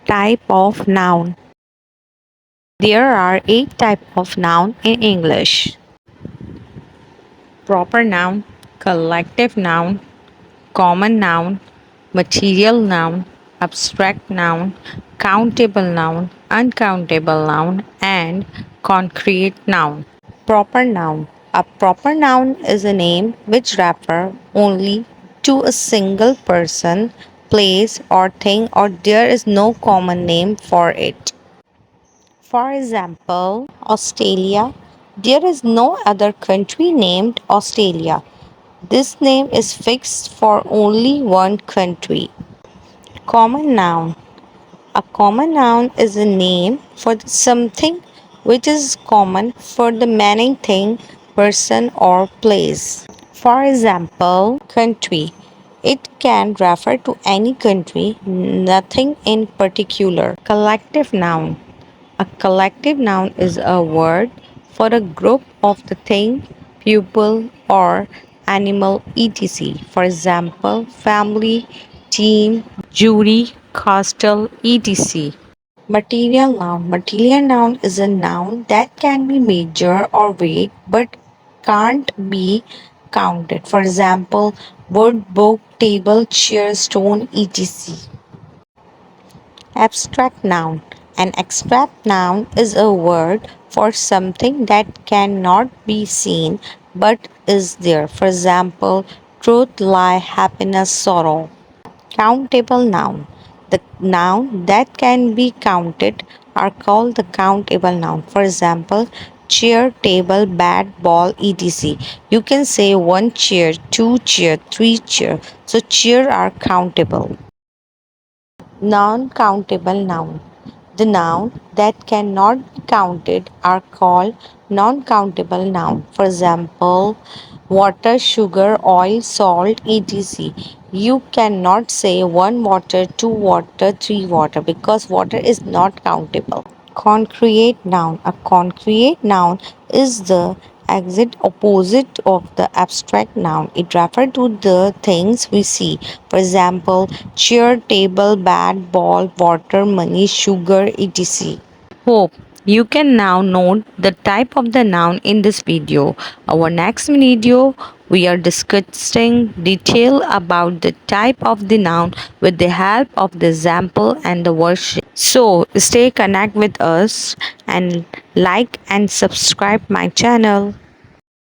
Type of noun. There are 8 types of noun in English. Proper noun, collective noun, common noun, material noun, abstract noun, countable noun, uncountable noun, and concrete noun. Proper noun. A proper noun is a name which refers only to a single person, place, or thing, or there is no common name for it. For example, Australia. There is no other country named Australia. This name is fixed for only one country. Common noun. A common noun is a name for something which is common for the many thing, person or place. For example, country. It can refer to any country, nothing in particular. Collective noun. A collective noun is a word for a group of the thing, people, or animal, etc. For example, family, team, jury, castle, etc. Material noun. Material noun is a noun that can be measured or weighed but can't be counted. For example, wood, book, table, chair, stone, etc. Abstract noun. An abstract noun is a word for something that cannot be seen but is there. For example, truth, lie, happiness, sorrow. Countable noun. The noun that can be counted are called the countable noun. For example, chair, table, bat, ball, etc. You can say one chair, two chair, three chair. So chair are countable. Non-countable noun. The noun that cannot be counted are called non-countable noun. For example, water, sugar, oil, salt, etc. You cannot say one water, two water, three water because water is not countable. Concrete noun. A concrete noun is the exact opposite of the abstract noun. It refers to the things we see. For example, chair, table, bat, ball, water, money, sugar, etc. Hope you can now note the type of the noun in this video. Our next video we are discussing detail about the type of the noun with the help of the example and the worksheet. So stay connect with us and like and subscribe my channel.